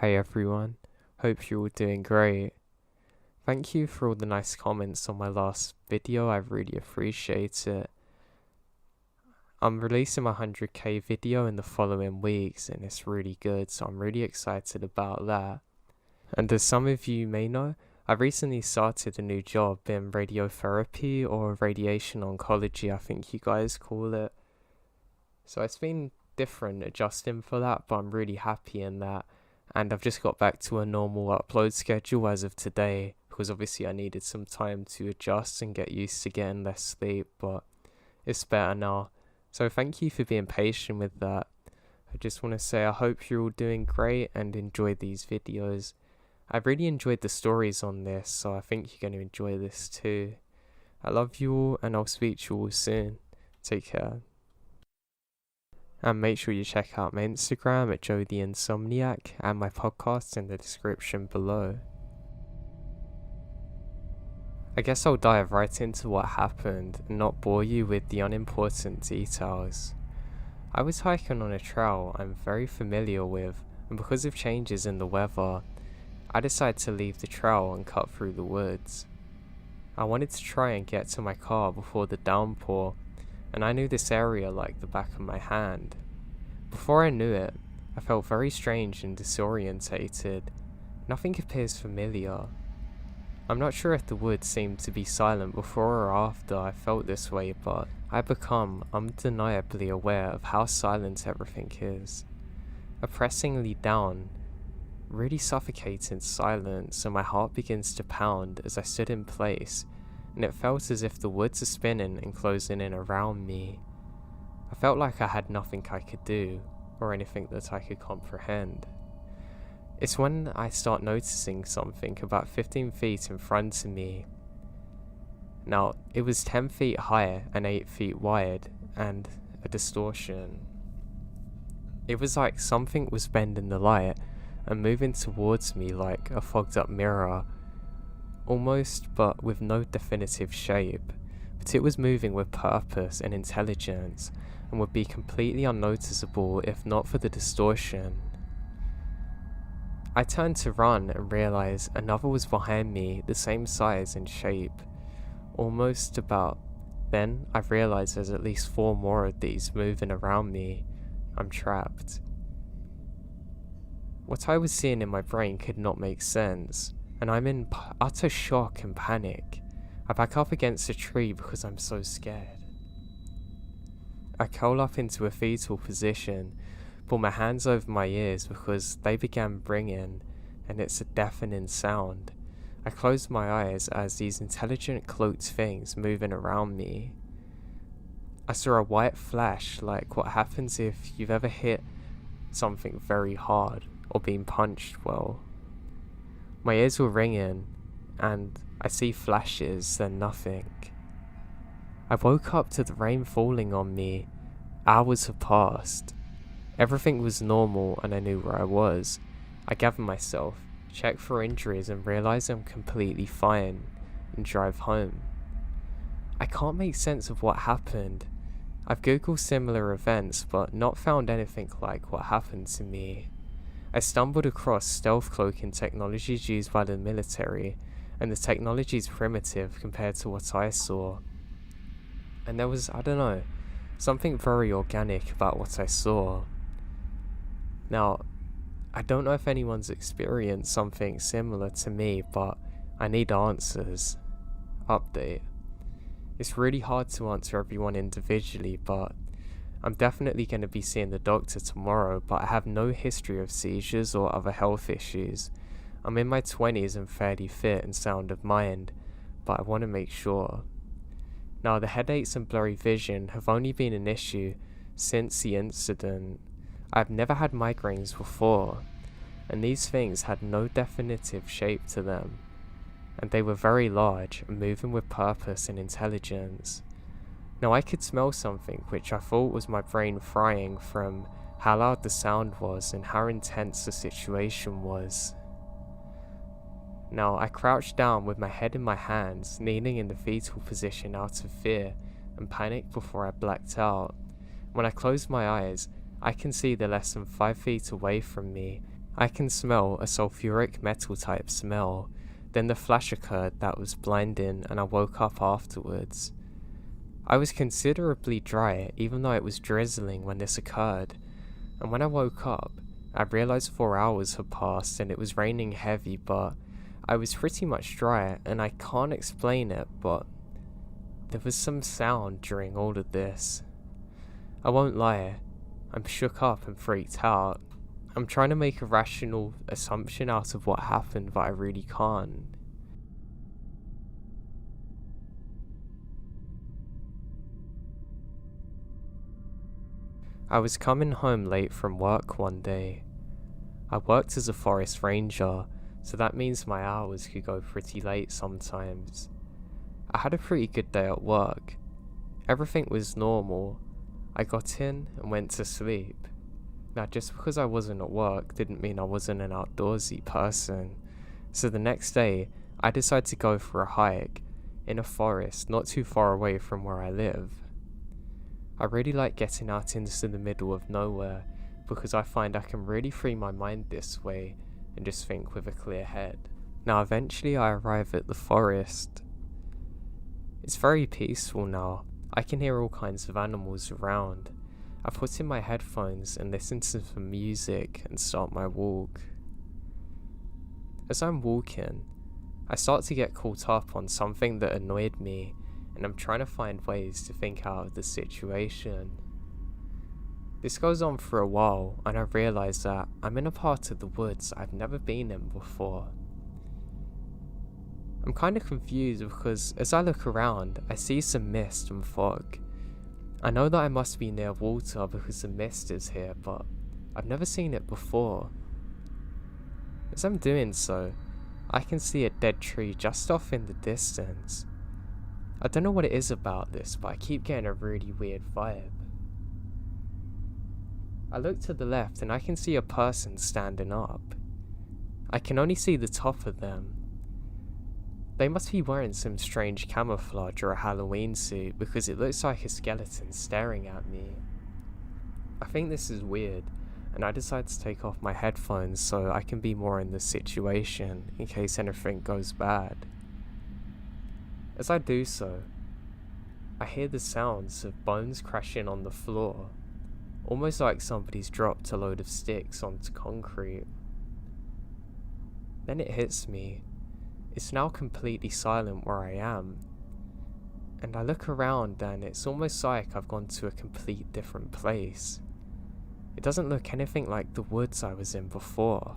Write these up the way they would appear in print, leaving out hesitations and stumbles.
Hey everyone, hope you're all doing great. Thank you for all the nice comments on my last video, I really appreciate it. I'm releasing my 100k video in the following weeks and it's really good, so I'm really excited about that. And as some of you may know, I recently started a new job in radiotherapy or radiation oncology, I think you guys call it. So it's been different adjusting for that, but I'm really happy in that. And I've just got back to a normal upload schedule as of today, because obviously I needed some time to adjust and get used to getting less sleep, but it's better now. So thank you for being patient with that. I just want to say I hope you're all doing great and enjoy these videos. I really enjoyed the stories on this, so I think you're going to enjoy this too. I love you all and I'll speak to you all soon. Take care. And make sure you check out my Instagram at Joe the Insomniac and my podcast in the description below. I guess I'll dive right into what happened and not bore you with the unimportant details. I was hiking on a trail I'm very familiar with, and because of changes in the weather, I decided to leave the trail and cut through the woods. I wanted to try and get to my car before the downpour, and I knew this area like the back of my hand. Before I knew it, I felt very strange and disorientated. Nothing appears familiar. I'm not sure if the woods seemed to be silent before or after I felt this way, but I become undeniably aware of how silent everything is. Oppressingly down, really suffocating silence, and my heart begins to pound as I stood in place, and it felt as if the woods are spinning and closing in around me. I felt like I had nothing I could do, or anything that I could comprehend. It's when I start noticing something about 15 feet in front of me. Now, it was 10 feet high and 8 feet wide, and a distortion. It was like something was bending the light and moving towards me like a fogged up mirror, almost, but with no definitive shape. But it was moving with purpose and intelligence, and would be completely unnoticeable if not for the distortion. I turned to run and realised another was behind me, the same size and shape, almost about. Then I realised there's at least 4 more of these moving around me. I'm trapped. What I was seeing in my brain could not make sense, and I'm in utter shock and panic. I back up against a tree because I'm so scared. I curl up into a fetal position, pull my hands over my ears because they began ringing, and it's a deafening sound. I close my eyes as these intelligent cloaked things moving around me. I saw a white flash, like what happens if you've ever hit something very hard or been punched well. My ears were ringing, and I see flashes, then nothing. I woke up to the rain falling on me. Hours have passed. Everything was normal and I knew where I was. I gather myself, check for injuries and realise I'm completely fine, and drive home. I can't make sense of what happened. I've googled similar events but not found anything like what happened to me. I stumbled across stealth cloaking technologies used by the military, and the technology's primitive compared to what I saw. And there was, I don't know, something very organic about what I saw. Now, I don't know if anyone's experienced something similar to me, but I need answers. Update. It's really hard to answer everyone individually, but I'm definitely going to be seeing the doctor tomorrow, but I have no history of seizures or other health issues. I'm in my 20s and fairly fit and sound of mind, but I want to make sure. Now, the headaches and blurry vision have only been an issue since the incident. I've never had migraines before, and these things had no definitive shape to them, and they were very large and moving with purpose and intelligence. Now I could smell something which I thought was my brain frying from how loud the sound was and how intense the situation was. Now I crouched down with my head in my hands, kneeling in the fetal position out of fear and panic before I blacked out. When I closed my eyes, I can see the less than 5 feet away from me I can smell a sulfuric metal type smell. Then the flash occurred that was blinding and I woke up afterwards. I was considerably dry even though it was drizzling when this occurred, and when I woke up, I realised 4 hours had passed and it was raining heavy, but I was pretty much dry and I can't explain it, but there was some sound during all of this. I won't lie, I'm shook up and freaked out. I'm trying to make a rational assumption out of what happened, but I really can't. I was coming home late from work one day. I worked as a forest ranger, so that means my hours could go pretty late sometimes. I had a pretty good day at work. Everything was normal. I got in and went to sleep. Now, just because I wasn't at work didn't mean I wasn't an outdoorsy person. So the next day, I decided to go for a hike in a forest not too far away from where I live. I really like getting out into the middle of nowhere because I find I can really free my mind this way and just think with a clear head. Now, eventually I arrive at the forest. It's very peaceful now. I can hear all kinds of animals around. I put in my headphones and listen to some music and start my walk. As I'm walking, I start to get caught up on something that annoyed me, and I'm trying to find ways to think out of the situation. This goes on for a while, and I realise that I'm in a part of the woods I've never been in before. I'm kind of confused because as I look around, I see some mist and fog. I know that I must be near water because the mist is here, but I've never seen it before. As I'm doing so, I can see a dead tree just off in the distance. I don't know what it is about this, but I keep getting a really weird vibe. I look to the left and I can see a person standing up. I can only see the top of them. They must be wearing some strange camouflage or a Halloween suit because it looks like a skeleton staring at me. I think this is weird, and I decide to take off my headphones so I can be more in the situation in case anything goes bad. As I do so, I hear the sounds of bones crashing on the floor, almost like somebody's dropped a load of sticks onto concrete. Then it hits me. It's now completely silent where I am, and I look around and it's almost like I've gone to a complete different place. It doesn't look anything like the woods I was in before.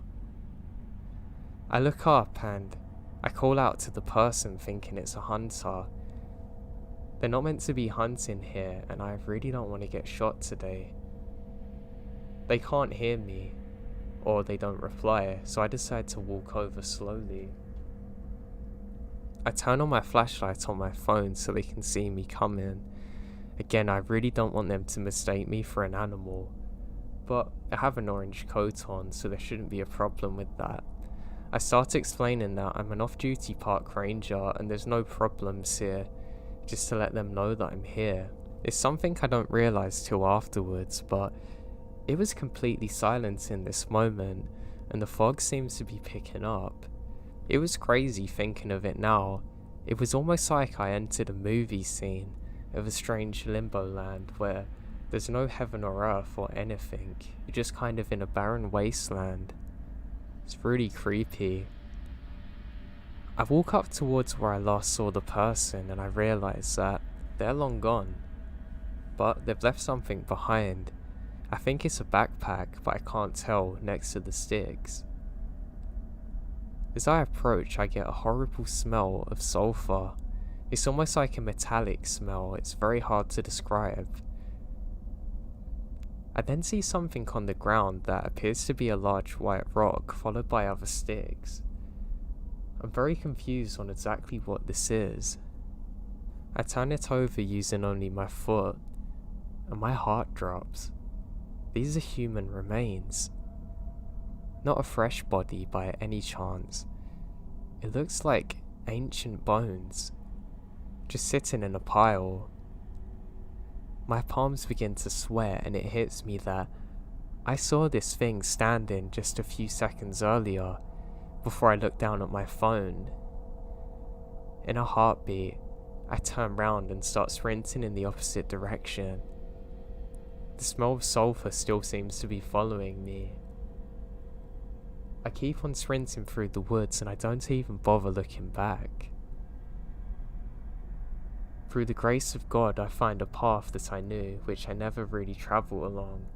I look up and I call out to the person thinking it's a hunter. They're not meant to be hunting here and I really don't want to get shot today. They can't hear me, or they don't reply, so I decide to walk over slowly. I turn on my flashlight on my phone so they can see me coming. Again, I really don't want them to mistake me for an animal, but I have an orange coat on, so there shouldn't be a problem with that. I start explaining that I'm an off-duty park ranger and there's no problems here, just to let them know that I'm here. It's something I don't realise till afterwards, but it was completely silent in this moment, and the fog seems to be picking up. It was crazy thinking of it now. It was almost like I entered a movie scene of a strange limbo land where there's no heaven or earth or anything. You're just kind of in a barren wasteland. It's really creepy. I walk up towards where I last saw the person and I realise that they're long gone. But they've left something behind. I think it's a backpack, but I can't tell next to the sticks. As I approach, I get a horrible smell of sulfur. It's almost like a metallic smell. It's very hard to describe. I then see something on the ground that appears to be a large white rock followed by other sticks. I'm very confused on exactly what this is. I turn it over using only my foot, and my heart drops. These are human remains. Not a fresh body by any chance. It looks like ancient bones, just sitting in a pile. My palms begin to sweat and it hits me that I saw this thing standing just a few seconds earlier before I looked down at my phone. In a heartbeat, I turn round and start sprinting in the opposite direction. The smell of sulphur still seems to be following me. I keep on sprinting through the woods and I don't even bother looking back. Through the grace of God, I find a path that I knew, which I never really travel along,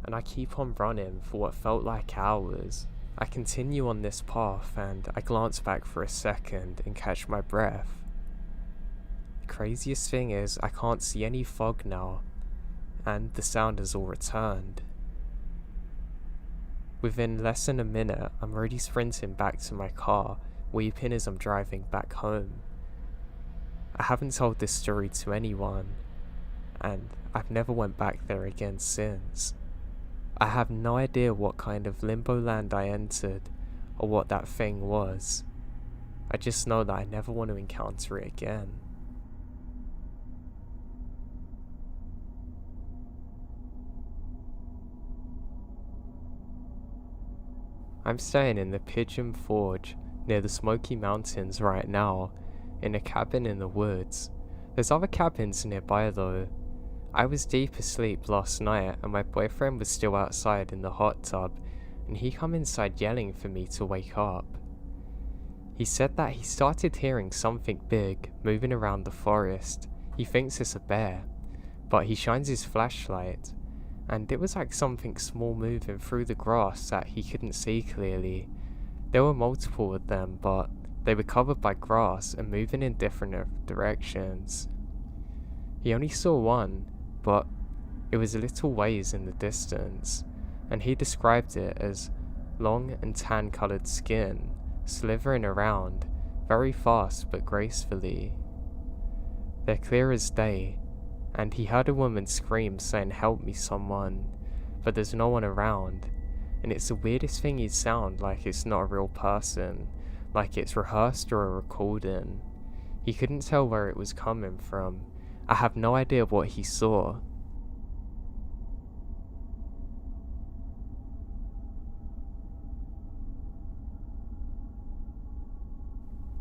and I keep on running for what felt like hours. I continue on this path and I glance back for a second and catch my breath. The craziest thing is I can't see any fog now, and the sound has all returned. Within less than a minute, I'm already sprinting back to my car, weeping as I'm driving back home. I haven't told this story to anyone, and I've never went back there again since. I have no idea what kind of limbo land I entered, or what that thing was. I just know that I never want to encounter it again. I'm staying in the Pigeon Forge near the Smoky Mountains right now, in a cabin in the woods. There's other cabins nearby though. I was deep asleep last night and my boyfriend was still outside in the hot tub, and he come inside yelling for me to wake up. He said that he started hearing something big moving around the forest. He thinks it's a bear, but he shines his flashlight, and it was like something small moving through the grass that he couldn't see clearly. There were multiple of them, but they were covered by grass and moving in different directions. He only saw one, but it was a little ways in the distance, and he described it as long and tan-coloured skin, slithering around, very fast but gracefully. They're clear as day, and he heard a woman scream saying, "Help me someone," but there's no one around, and it's the weirdest thing he'd sound like it's not a real person, like it's rehearsed or a recording. He couldn't tell where it was coming from. I have no idea what he saw.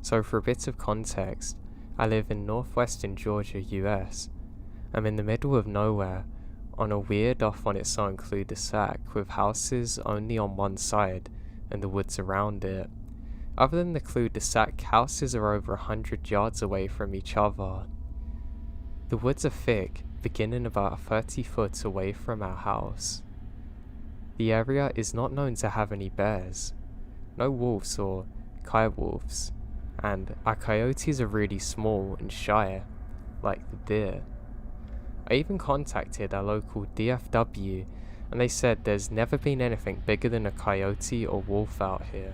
So for a bit of context, I live in northwestern Georgia, US. I'm in the middle of nowhere, on a weird off on its own cul-de-sac with houses only on one side and the woods around it. Other than the cul-de-sac, houses are over 100 yards away from each other. The woods are thick, beginning about 30 foot away from our house. The area is not known to have any bears, no wolves or coyotes, and our coyotes are really small and shy, like the deer. I even contacted our local DFW, and they said there's never been anything bigger than a coyote or wolf out here.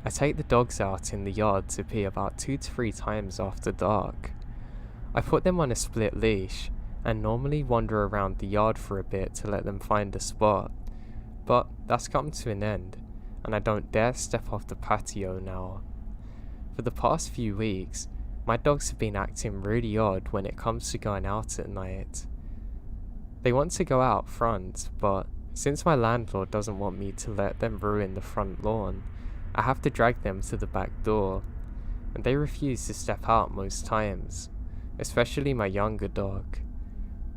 I take the dogs out in the yard to pee about 2 to 3 times after dark. I put them on a split leash, and normally wander around the yard for a bit to let them find a spot, but that's come to an end, and I don't dare step off the patio now. For the past few weeks, my dogs have been acting really odd when it comes to going out at night. They want to go out front, but since my landlord doesn't want me to let them ruin the front lawn, I have to drag them to the back door, and they refuse to step out most times, especially my younger dog.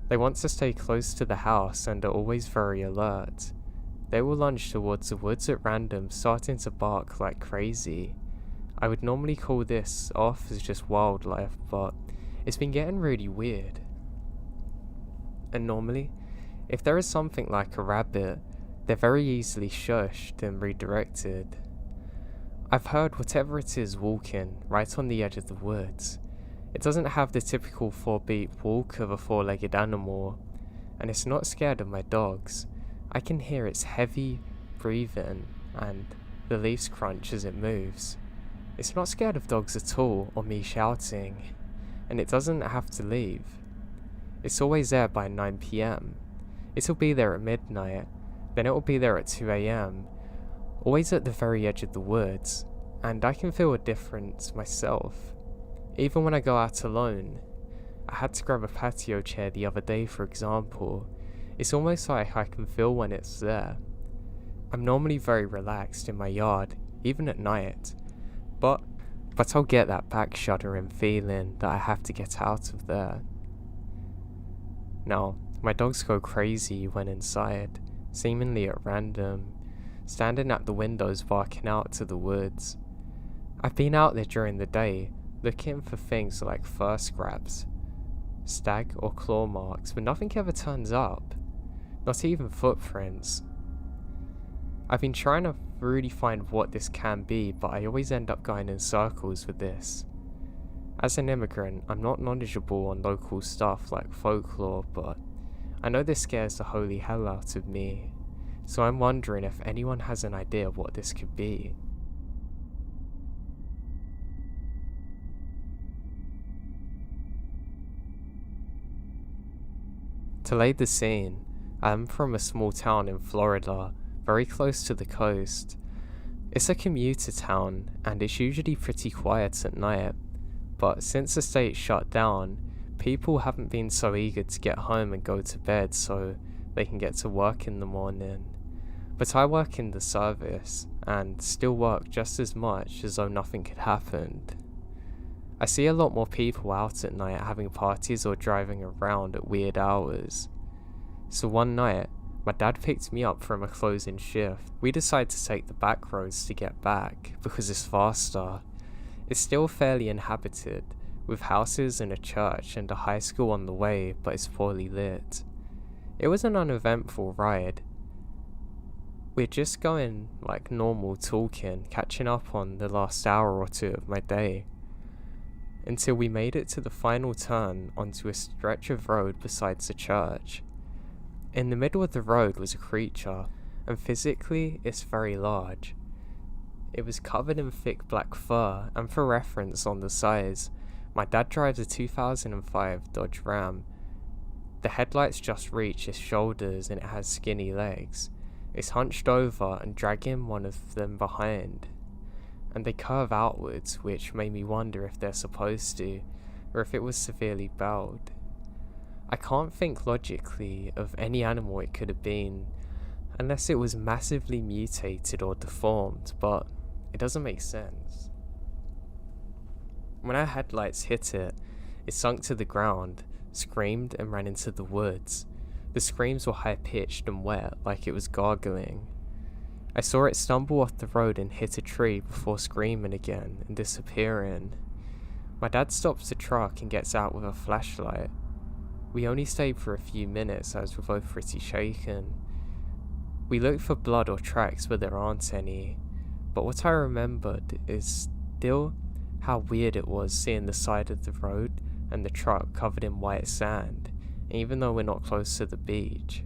They want to stay close to the house and are always very alert. They will lunge towards the woods at random, starting to bark like crazy. I would normally call this off as just wildlife, but it's been getting really weird. And normally, if there is something like a rabbit, they're very easily shushed and redirected. I've heard whatever it is walking right on the edge of the woods. It doesn't have the typical 4-beat walk of a 4-legged animal, and it's not scared of my dogs. I can hear its heavy breathing and the leaves crunch as it moves. It's not scared of dogs at all, or me shouting, and it doesn't have to leave. It's always there by 9 PM. It'll be there at midnight, then it'll be there at 2 AM, always at the very edge of the woods, and I can feel a difference myself. Even when I go out alone, I had to grab a patio chair the other day for example. It's almost like I can feel when it's there. I'm normally very relaxed in my yard, even at night, but I'll get that back shuddering feeling that I have to get out of there. Now, my dogs go crazy when inside, seemingly at random, standing at the windows barking out to the woods. I've been out there during the day, looking for things like fur scraps, stag or claw marks, but nothing ever turns up, not even footprints. I've been trying to really find what this can be, but I always end up going in circles with this. As an immigrant, I'm not knowledgeable on local stuff like folklore, but I know this scares the holy hell out of me, so I'm wondering if anyone has an idea what this could be. To lay the scene, I'm from a small town in Florida, very close to the coast. It's a commuter town, and it's usually pretty quiet at night, but since the state shut down, people haven't been so eager to get home and go to bed so they can get to work in the morning. But I work in the service, and still work just as much as though nothing had happened. I see a lot more people out at night having parties or driving around at weird hours. So one night, my dad picked me up from a closing shift. We decided to take the back roads to get back, because it's faster. It's still fairly inhabited, with houses and a church and a high school on the way, but it's poorly lit. It was an uneventful ride. We're just going like normal, talking, catching up on the last hour or two of my day, until we made it to the final turn onto a stretch of road besides the church. In the middle of the road was a creature, and physically it's very large. It was covered in thick black fur, and for reference on the size, my dad drives a 2005 Dodge Ram. The headlights just reach his shoulders and it has skinny legs. It's hunched over and dragging one of them behind, and they curve outwards, which made me wonder if they're supposed to, or if it was severely bowed. I can't think logically of any animal it could have been, unless it was massively mutated or deformed, but it doesn't make sense. When our headlights hit it, it sunk to the ground, screamed and ran into the woods. The screams were high-pitched and wet, like it was gargling. I saw it stumble off the road and hit a tree before screaming again and disappearing. My dad stops the truck and gets out with a flashlight. We only stayed for a few minutes as we're both pretty shaken. We looked for blood or tracks, but there aren't any. But what I remembered is still how weird it was seeing the side of the road and the truck covered in white sand, even though we're not close to the beach.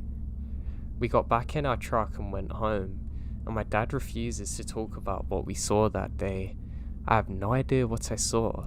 We got back in our truck and went home, and my dad refuses to talk about what we saw that day. I have no idea what I saw.